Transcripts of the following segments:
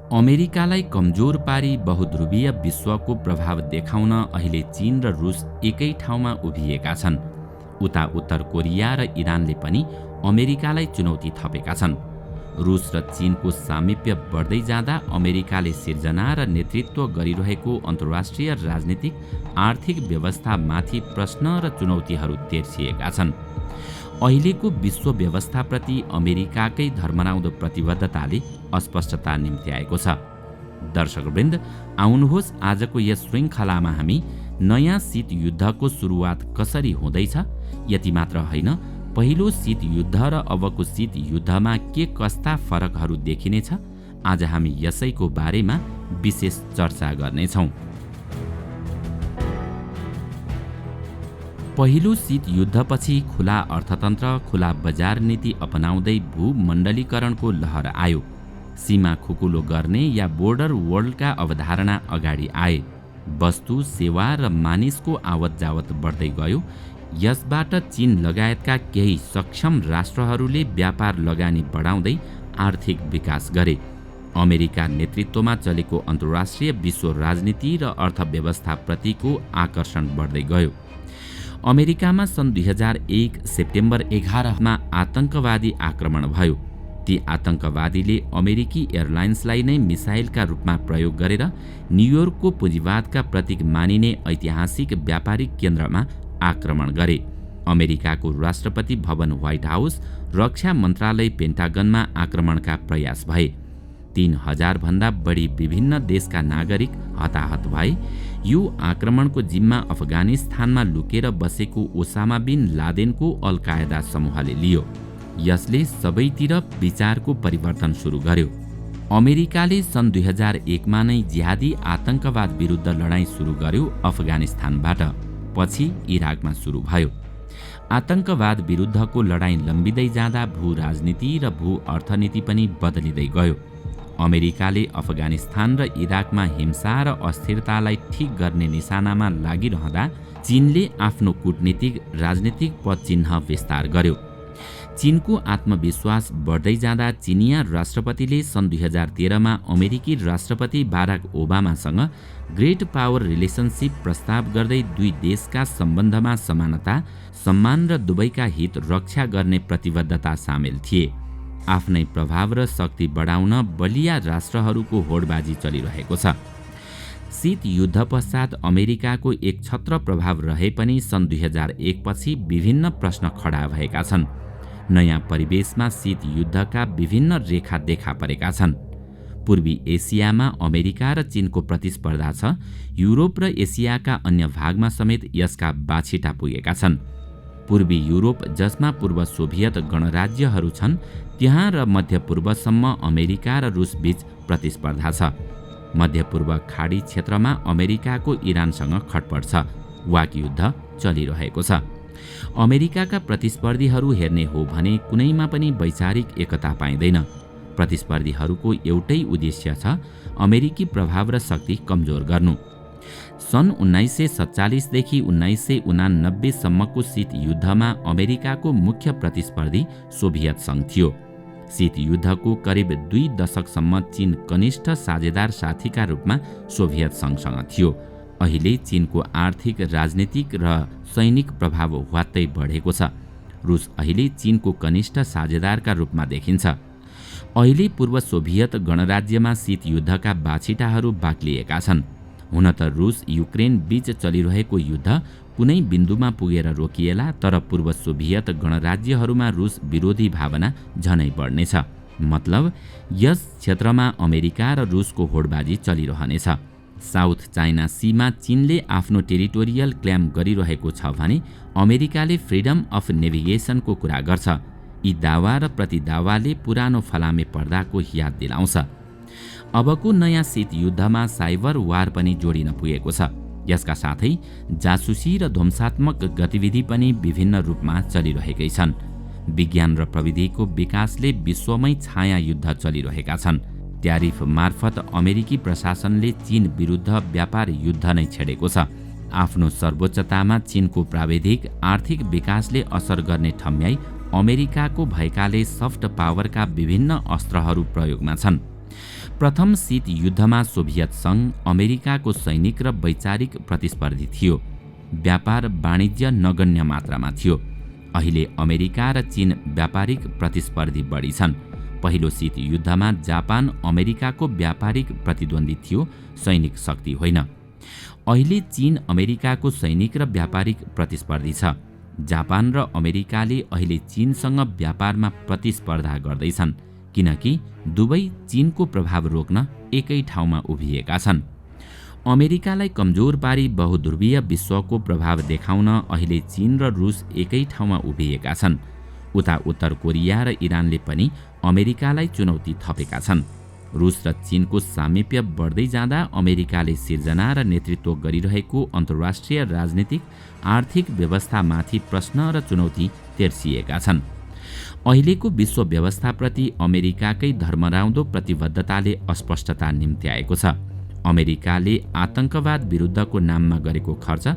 अमेरिकालाई कमजोर पारी बहुध्रुवीय विश्वको प्रभाव देखाउन अहिले चीन र रुस एकै ठाउँमा उभिएका छन्। उता उत्तर कोरिया र इरानले पनि अमेरिकालाई चुनौती थपेका छन्। रुस र चीनको सामिप्य बढ्दै जाँदा अमेरिकाले सिर्जना र नेतृत्व गरिरहेको अन्तर्राष्ट्रिय राजनीतिक आर्थिक व्यवस्थामाथि प्रश्न र चुनौतीहरू तेर्सिएका छन्। अहिलेको विश्व व्यवस्थाप्रति अमेरिकाकै धर्मराउँदो प्रतिबद्धताले अस्पष्टता निम्त्याएको छ। दर्शकवृन्द, आउनुहोस् आजको यस श्रृङ्खलामा हामी नयाँ शीत युद्धको सुरुवात कसरी हुँदैछ, यति मात्र होइन, पहिलो शीत युद्ध र अबको शीत युद्धमा के कस्ता फरकहरू देखिनेछ, आज हामी यसैको बारेमा विशेष चर्चा गर्नेछौँ। पहिलो शीत युद्धपछि खुला अर्थतन्त्र, खुला बजार नीति अपनाउँदै भूमण्डलीकरणको लहर आयो। सीमा खुकुलो गर्ने या बोर्डर वर्ल्डका अवधारणा अगाडि आए। वस्तु, सेवा र मानिसको आवत जावत बढ्दै गयो। यसबाट चीन लगायतका केही सक्षम राष्ट्रहरूले व्यापार लगानी बढाउँदै आर्थिक विकास गरे। अमेरिका नेतृत्वमा चलेको अन्तर्राष्ट्रिय विश्व राजनीति र अर्थव्यवस्थाप्रतिको आकर्षण बढ्दै गयो। अमेरिकामा सन् 2001 सेप्टेम्बर 11 आतंकवादी आक्रमण भयो। ती आतंकवादीले अमेरिकी एयरलाइन्सलाई नै मिसाइलका रूपमा प्रयोग गरेर न्युयोर्कको पुँजीवादका प्रतीक मानिने ऐतिहासिक व्यापारिक केन्द्रमा आक्रमण गरे। अमेरिकाको राष्ट्रपति भवन व्हाइट हाउस, रक्षा मन्त्रालय पेन्टागनमा आक्रमणका प्रयास भए। 3000 भन्दा बढी विभिन्न देशका नागरिक हताहत भए। यो आक्रमणको जिम्मा अफगानिस्तानमा लुकेर बसेको ओसामा बिन लादेनको अल कायदा समूहले लियो। यसले सबैतिर विचारको परिवर्तन सुरु गर्यो। अमेरिकाले सन् 2001 नै जिहादी आतंकवाद विरुद्ध लडाईँ सुरु गर्यो अफगानिस्तानबाट। पछि इराकमा सुरु भयो। आतंकवाद विरुद्धको लडाईँ लम्बिँदै जाँदा भू राजनीति र भू अर्थनीति पनि बदलिँदै गयो। अमेरिकाले अफगानिस्तान र इराकमा हिंसा र अस्थिरतालाई ठिक गर्ने निशानामा लागिरहँदा चीनले आफ्नो कूटनीतिक राजनीतिक पदचिन्ह विस्तार गर्यो। चीनको आत्मविश्वास बढ्दै जाँदा चिनिया राष्ट्रपतिले सन् 2013 अमेरिकी राष्ट्रपति बाराक ओबामासँग ग्रेट पावर रिलेसनसिप प्रस्ताव गर्दै दुई देशका सम्बन्धमा समानता, सम्मान र दुवैका हित रक्षा गर्ने प्रतिबद्धता सामेल थिए। आफ्नै प्रभाव र शक्ति बढाउन बलिया राष्ट्रहरूको होडबाजी चलिरहेको छ। शीत युद्ध पश्चात अमेरिकाको एक छत्र प्रभाव रहे पनि सन् 2001 पछि विभिन्न प्रश्न खडा भएका छन्। नयाँ परिवेशमा शीत युद्धका विभिन्न रेखा देखा परेका छन्। पूर्वी एसियामा अमेरिका र चीनको प्रतिस्पर्धा छ। युरोप र एसियाका अन्य भागमा समेत यसका बाछिटा पुगेका छन्। पूर्वी युरोप, जसमा पूर्व सोभियत गणराज्यहरू छन्, त्यहाँ र मध्यपूर्वसम्म अमेरिका र रुस बीच प्रतिस्पर्धा छ। मध्यपूर्व खाडी क्षेत्रमा अमेरिकाको इरानसँग खटपट छ। वाक युद्ध चलिरहेको छ। अमेरिकाका प्रतिस्पर्धीहरू हेर्ने हो भने कुनैमा पनि वैचारिक एकता पाइँदैन। प्रतिस्पर्धीहरूको एउटै उद्देश्य छ, अमेरिकी प्रभाव र शक्ति कमजोर गर्नु। सन् 1947 देखि 1989 सम्मको शीत युद्धमा अमेरिकाको मुख्य प्रतिस्पर्धी सोभियत सङ्घ थियो। शीत युद्धको करिब 2 दशकसम्म चीन कनिष्ठ साझेदार साथीका रूपमा सोभियत सङ्घसँग थियो। अहिले चीनको आर्थिक, राजनीतिक र सैनिक प्रभाव ह्वात्तै बढेको छ। रुस अहिले चीनको कनिष्ठ साझेदारका रूपमा देखिन्छ। अहिले पूर्व सोभियत गणराज्यमा शीत युद्धका बाछिटाहरू बाक्लिएका छन्। हुन त रुस युक्रेन बीच चलिरहेको युद्ध कुनै बिन्दुमा पुगेर रोकिएला, तर पूर्व सोभियत गणराज्यहरूमा रुस विरोधी भावना झनै बढ्नेछ। मतलब यस क्षेत्रमा अमेरिका र रुसको होडबाजी चलिरहनेछ। साउथ चाइना सीमा चीनले आफ्नो टेरिटोरियल क्लेम गरिरहेको छ भने अमेरिकाले फ्रिडम अफ नेभिगेसनको कुरा गर्छ। यी दावा र प्रतिदावाले पुरानो फलामे पर्दाको याद दिलाउँछ। अबको नयाँ शीत युद्धमा साइबर वार पनि जोडिन पुगेको छ। यसका साथै जासुसी र ध्वंसात्मक गतिविधि पनि विभिन्न रूपमा चलिरहेकै छन्। विज्ञान र प्रविधिको विकासले विश्वमै छाया युद्ध चलिरहेका छन्। ट्यारिफ मार्फत अमेरिकी प्रशासनले चीन विरुद्ध व्यापार युद्ध नै छेडेको छ। आफ्नो सर्वोच्चतामा चीनको प्राविधिक आर्थिक विकासले असर गर्ने ठम्याई अमेरिकाको भएकाले सफ्ट पावरका विभिन्न अस्त्रहरू प्रयोगमा छन्। प्रथम शीत युद्धमा सोभियत सङ्घ अमेरिकाको सैनिक र वैचारिक प्रतिस्पर्धी थियो। व्यापार वाणिज्य नगण्य मात्रामा थियो। अहिले अमेरिका र चीन व्यापारिक प्रतिस्पर्धी बढी छन्। पहिलो शीत युद्धमा जापान अमेरिकाको व्यापारिक प्रतिद्वन्दी थियो, सैनिक शक्ति होइन। अहिले चीन अमेरिकाको सैनिक र व्यापारिक प्रतिस्पर्धी छ। जापान र अमेरिकाले अहिले चीनसँग व्यापारमा प्रतिस्पर्धा गर्दैछन्, किनकि दुवै चीनको प्रभाव रोक्न एकै ठाउँमा उभिएका छन्। अमेरिकालाई कमजोर पारी बहुध्रुवीय विश्वको प्रभाव देखाउन अहिले चीन र रुस एकै ठाउँमा उभिएका छन्। उता उत्तर कोरिया र इरानले पनि अमेरिकालाई चुनौती थपेका छन्। रुस र चीनको सामिप्य बढ्दै जाँदा अमेरिकाले सिर्जना र नेतृत्व गरिरहेको अन्तर्राष्ट्रिय राजनीतिक आर्थिक व्यवस्थामाथि प्रश्न र चुनौती तेर्सिएका छन्। अहिलेको विश्व व्यवस्थाप्रति अमेरिकाकै धर्मराउँदो प्रतिबद्धताले अस्पष्टता निम्त्याएको छ। अमेरिकाले आतंकवाद विरुद्धको नाममा गरेको खर्च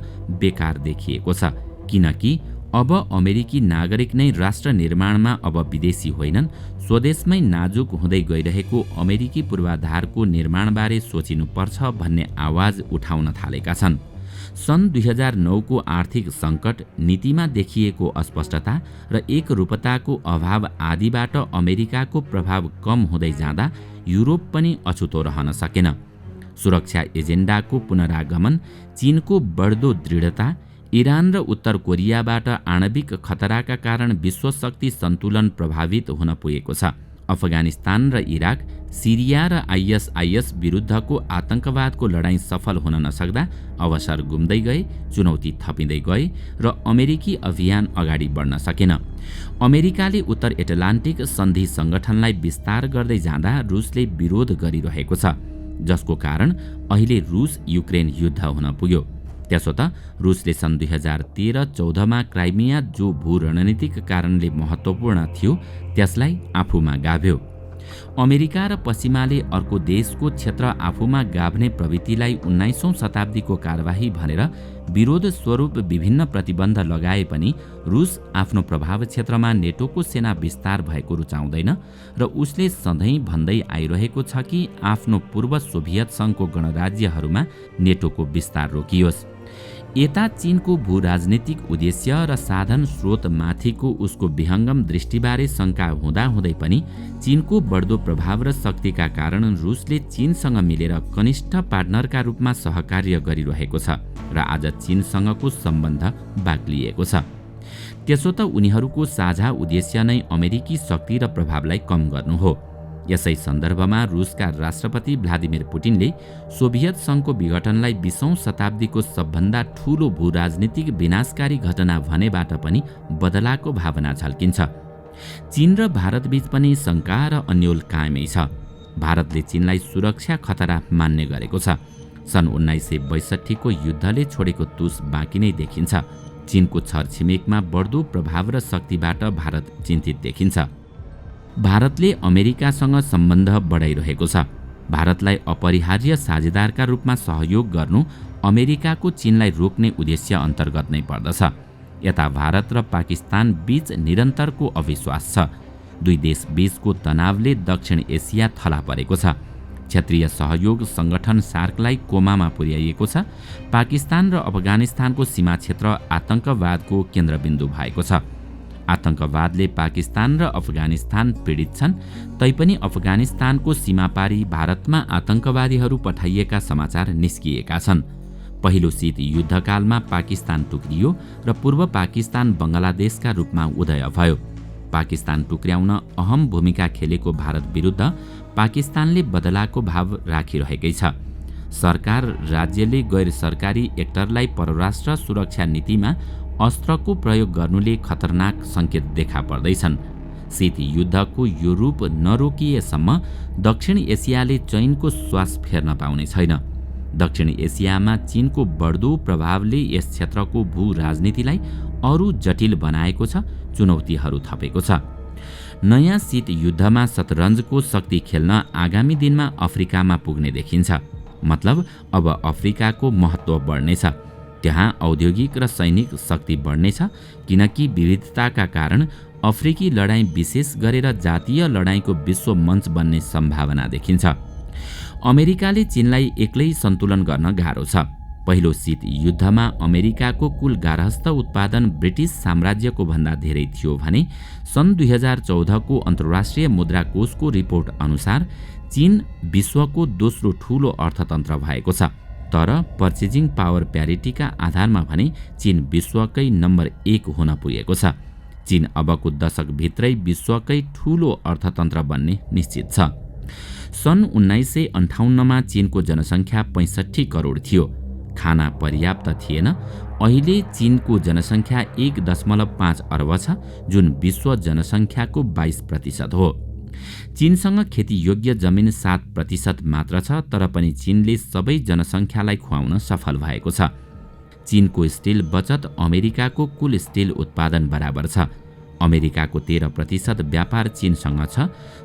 बेकार देखिएको छ, किनकि अब अमेरिकी नागरिक नै राष्ट्र निर्माणमा अब विदेशी होइनन्, स्वदेशमै नाजुक हुँदै गइरहेको अमेरिकी पूर्वाधारको निर्माणबारे सोचिनुपर्छ भन्ने आवाज उठाउन थालेका छन्। सन् 2009 को आर्थिक सङ्कट, नीतिमा देखिएको अस्पष्टता र एकरूपताको अभाव आदिबाट अमेरिकाको प्रभाव कम हुँदै जाँदा युरोप पनि अछुतो रहन सकेन। सुरक्षा एजेन्डाको पुनरागमन, चीनको बढ्दो दृढता, इरान र उत्तर कोरियाबाट आणविक खतराका कारण विश्वशक्ति सन्तुलन प्रभावित हुन पुगेको छ। अफगानिस्तान र इराक, सिरिया र आइएसआइएस विरुद्धको आतंकवादको लडाईँ सफल हुन नसक्दा अवसर गुम्दै गए, चुनौती थपिँदै गए र अमेरिकी अभियान अगाडि बढ्न सकेन। अमेरिकाले उत्तर एटलान्टिक सन्धि सङ्गठनलाई विस्तार गर्दै जाँदा रुसले विरोध गरिरहेको छ, जसको कारण अहिले रुस युक्रेन युद्ध हुन पुग्यो। त्यसो त रुसले सन् 2013-14 क्राइमिया, जो भू रणनीतिक कारणले महत्त्वपूर्ण थियो, त्यसलाई आफूमा गाभ्यो। अमेरिका र पश्चिमाले अर्को देशको क्षेत्र आफूमा गाभ्ने प्रवृत्तिलाई 19औं शताब्दीको कारबाही भनेर विरोध स्वरूप विभिन्न प्रतिबन्ध लगाए पनि रुस आफ्नो प्रभाव क्षेत्रमा नेटोको सेना विस्तार भएको रुचाउँदैन र उसले सधैँ भन्दै आइरहेको छ कि आफ्नो पूर्व सोभियत सङ्घको गणराज्यहरूमा नेटोको विस्तार रोकियोस्। यता चीनको भू राजनीतिक उद्देश्य र साधन स्रोत माथिको उसको विहङ्गम दृष्टिबारे शङ्का हुँदाहुँदै पनि चीनको बढ्दो प्रभाव र शक्तिका कारण रुसले चीनसँग मिलेर कनिष्ठ पार्टनरका रूपमा सहकार्य गरिरहेको छ र आज चीनसँगको सम्बन्ध बाक्लिएको छ। त्यसो त उनीहरूको साझा उद्देश्य नै अमेरिकी शक्ति र प्रभावलाई कम गर्नु हो। यसै सन्दर्भमा रुसका राष्ट्रपति भ्लादिमिर पुटिनले सोभियत सङ्घको विघटनलाई 20औं शताब्दीको सबभन्दा ठूलो भू राजनीतिक विनाशकारी घटना भनेबाट पनि बदलाको भावना झल्किन्छ। चीन र भारतबीच पनि शङ्का र अन्यल कायमै छ। भारतले चीनलाई सुरक्षा खतरा मान्ने गरेको छ। सन् 1962 को युद्धले छोडेको तुस बाँकी नै देखिन्छ। चीनको छरछिमेकमा बढ्दो प्रभाव र शक्तिबाट भारत चिन्तित देखिन्छ। भारतले अमेरिकासँग सम्बन्ध बढाइरहेको छ। भारतलाई अपरिहार्य साझेदारका रूपमा सहयोग गर्नु अमेरिकाको चीनलाई रोक्ने उद्देश्य अन्तर्गत नै पर्दछ। यता भारत र पाकिस्तान बीच निरन्तरको अविश्वास छ। दुई देश बीचको तनावले दक्षिण एसिया थला परेको छ। क्षेत्रीय सहयोग सङ्गठन सार्कलाई कोमामा पुर्याइएको छ। पाकिस्तान र अफगानिस्तानको सीमा क्षेत्र आतंकवादको केन्द्रबिन्दु भएको छ। आतंकवादले पाकिस्तान र अफगानिस्तान पीडित छन्, तैपनि अफगानिस्तानको सीमापारी भारतमा आतंकवादीहरू पठाइएका समाचार निस्किएका छन्। पहिलो शीत युद्धकालमा पाकिस्तान टुक्रियो र पूर्व पाकिस्तान बङ्गलादेशका रूपमा उदय भयो। पाकिस्तान टुक्र्याउन अहम भूमिका खेलेको भारत विरुद्ध पाकिस्तानले बदलाको भाव राखिरहेकै छ। सरकार राज्यले गैर सरकारी एक्टरलाई परराष्ट्र सुरक्षा नीतिमा अस्त्रको प्रयोग गर्नुले खतरनाक सङ्केत देखा पर्दैछन्। शीत युद्धको यो रूप नरोकिएसम्म दक्षिण एसियाले चीनको श्वास फेर्न पाउने छैन। दक्षिण एसियामा चीनको बढ्दो प्रभावले यस क्षेत्रको भू राजनीतिलाई अरू जटिल बनाएको छ, चुनौतीहरू थपेको छ। नयाँ शीत युद्धमा शतरन्जको शक्ति खेल्न आगामी दिनमा अफ्रिकामा पुग्ने देखिन्छ। मतलब अब अफ्रिकाको महत्त्व बढ्नेछ। त्यहाँ औद्योगिक र सैनिक शक्ति बढ्नेछ, किनकि विविधताका कारण अफ्रिकी लडाईँ विशेष गरेर जातीय लडाईँको विश्व मञ्च बन्ने सम्भावना देखिन्छ। अमेरिकाले चीनलाई एक्लै सन्तुलन गर्न गाह्रो छ। पहिलो शीत युद्धमा अमेरिकाको कुल गार्हस्थ उत्पादन ब्रिटिस साम्राज्यको भन्दा धेरै थियो भने सन् 2014 को अन्तर्राष्ट्रिय मुद्रा कोषको रिपोर्ट अनुसार चीन विश्वको दोस्रो ठूलो अर्थतन्त्र भएको छ। तर पर्चेजिङ पावर प्यारिटीका आधारमा भने चीन विश्वकै नम्बर 1 हुन पुगेको छ। चीन अबको दशकभित्रै विश्वकै ठूलो अर्थतन्त्र बन्ने निश्चित छ। सन् 1958 मा चीनको जनसङ्ख्या 65 करोड थियो। खाना पर्याप्त थिएन। अहिले चीनको जनसङ्ख्या 1.5 अर्ब छ, जुन विश्व जनसङ्ख्याको 22% हो। चीनसँग खेतीयोग्य जमिन 7% मात्र छ, तर पनि चीनले सबै जनसङ्ख्यालाई खुवाउन सफल भएको छ। चीनको स्टिल बचत अमेरिकाको कुल स्टिल उत्पादन बराबर छ। अमेरिकाको 13% व्यापार चीनसँग छ।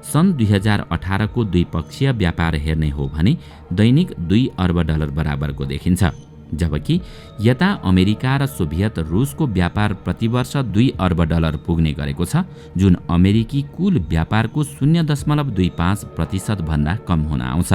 सन् 2018 को द्विपक्षीय व्यापार हेर्ने हो भने दैनिक $2 अर्ब बराबरको देखिन्छ, जबकि यता अमेरिका र सोभियत रुसको व्यापार प्रतिवर्ष $2 अर्ब पुग्ने गरेको छ, जुन अमेरिकी कुल व्यापारको 0.25% भन्दा कम हुन आउँछ।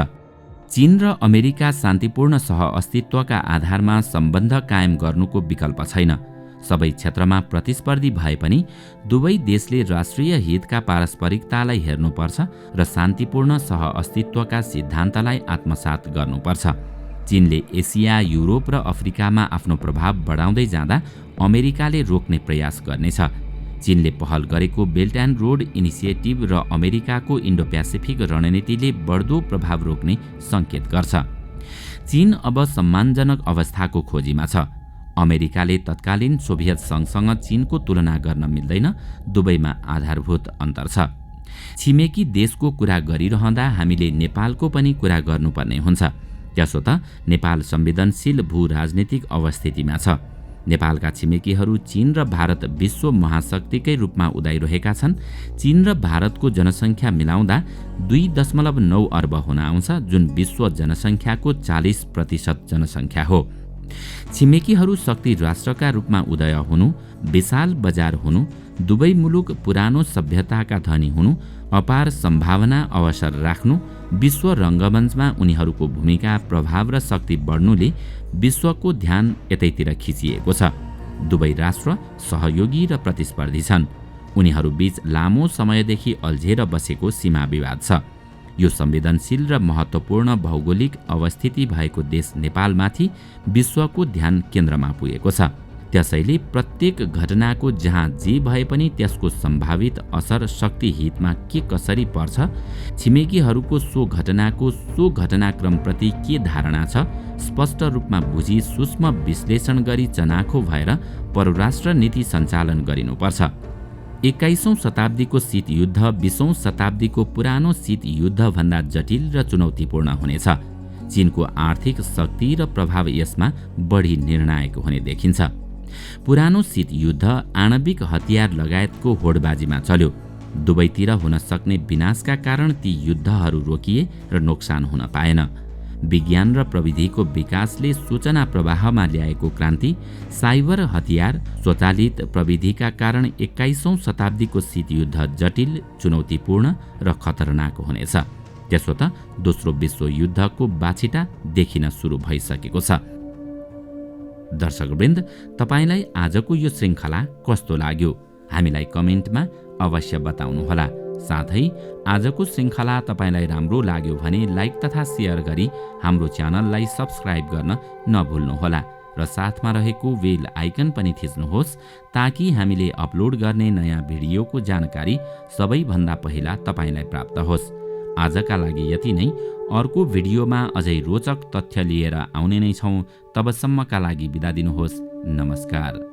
चीन र अमेरिका शान्तिपूर्ण सहअस्तित्वका आधारमा सम्बन्ध कायम गर्नुको विकल्प छैन। सबै क्षेत्रमा प्रतिस्पर्धी भए पनि दुवै देशले राष्ट्रिय हितका पारस्परिकतालाई हेर्नुपर्छ र शान्तिपूर्ण सहअस्तित्वका सिद्धान्तलाई आत्मसात गर्नुपर्छ। चीनले एसिया, युरोप र अफ्रिकामा आफ्नो प्रभाव बढाउँदै जाँदा अमेरिकाले रोक्ने प्रयास गर्नेछ। चीनले पहल गरेको बेल्ट एन्ड रोड इनिसिएटिभ र अमेरिकाको इन्डो प्यासिफिक रणनीतिले बढ्दो प्रभाव रोक्ने सङ्केत गर्छ। चीन अब सम्मानजनक अवस्थाको खोजीमा छ। अमेरिकाले तत्कालीन सोभियत सङ्घसँग चीनको तुलना गर्न मिल्दैन, दुवैमा आधारभूत अन्तर छ। छिमेकी देशको कुरा गरिरहँदा हामीले नेपालको पनि कुरा गर्नुपर्ने हुन्छ। त्यसो त नेपाल संवेदनशील भू राजनीतिक अवस्थितिमा छ। नेपालका छिमेकीहरू चीन र भारत विश्व महाशक्तिकै रूपमा उदाइरहेका छन्। चीन र भारतको जनसङ्ख्या मिलाउँदा 2.9 अर्ब हुन आउँछ, जुन विश्व जनसङ्ख्याको 40% जनसङ्ख्या हो। छिमेकीहरू शक्ति राष्ट्रका रूपमा उदय हुनु, विशाल बजार हुनु, दुवै मुलुक पुरानो सभ्यताका धनी हुनु, अपार सम्भावना अवसर राख्नु, विश्व रङ्गमञ्चमा उनीहरूको भूमिका, प्रभाव र शक्ति बढ्नुले विश्वको ध्यान यतैतिर खिचिएको छ। दुवै राष्ट्र सहयोगी र प्रतिस्पर्धी छन्। उनीहरू बीच लामो समयदेखि अल्झेर बसेको सीमा विवाद छ। यो संवेदनशील र महत्त्वपूर्ण भौगोलिक अवस्थिति भएको देश नेपालमाथि विश्वको ध्यान केन्द्रमा पुगेको छ। त्यसैले प्रत्येक घटनाको जहाँ जे भए पनि त्यसको सम्भावित असर शक्ति हितमा के कसरी पर्छ, छिमेकीहरूको सो घटनाक्रमप्रति के धारणा छ, स्पष्ट रूपमा बुझी सूक्ष्म विश्लेषण गरी चनाखो भएर परराष्ट्र नीति सञ्चालन गरिनुपर्छ। 21औं शताब्दीको शीत युद्ध 20औं शताब्दीको पुरानो शीत युद्धभन्दा जटिल र चुनौतीपूर्ण हुनेछ। चीनको आर्थिक शक्ति र प्रभाव यसमा बढी निर्णायक हुने देखिन्छ। पुरानो शीत युद्ध आणविक हतियार लगायतको होडबाजीमा चल्यो। दुवैतिर हुन सक्ने विनाशका कारण ती युद्धहरू रोकिए र नोक्सान हुन पाएन। विज्ञान र प्रविधिको विकासले सूचना प्रवाहमा ल्याएको क्रान्ति, साइबर हतियार, स्वचालित प्रविधिका कारण 21औं शताब्दीको शीत युद्ध जटिल, चुनौतीपूर्ण र खतरनाक हुनेछ। त्यसो त दोस्रो विश्व युद्धको बाछिटा देखिन सुरु भइसकेको छ। दर्शकवृन्द, तपाईलाई आजको यो श्रृङ्खला कस्तो लाग्यो? हामीलाई कमेन्टमा अवश्य बताउनुहोला। साथै आजको श्रृङ्खला तपाईलाई राम्रो लाग्यो भने लाइक तथा सेयर गरी हाम्रो च्यानललाई सब्स्क्राइब गर्न नभुल्नुहोला र साथमा रहेको बेल आइकन पनि थिच्नुहोस्, ताकि हामीले अपलोड गर्ने नयाँ भिडियोको जानकारी सबैभन्दा पहिला तपाईलाई प्राप्त होस्। आजका लागि यति नै। अर्को भिडियोमा अझै रोचक तथ्य लिएर आउने नै छौँ। तबसम्मका लागि बिदा दिनुहोस्। नमस्कार।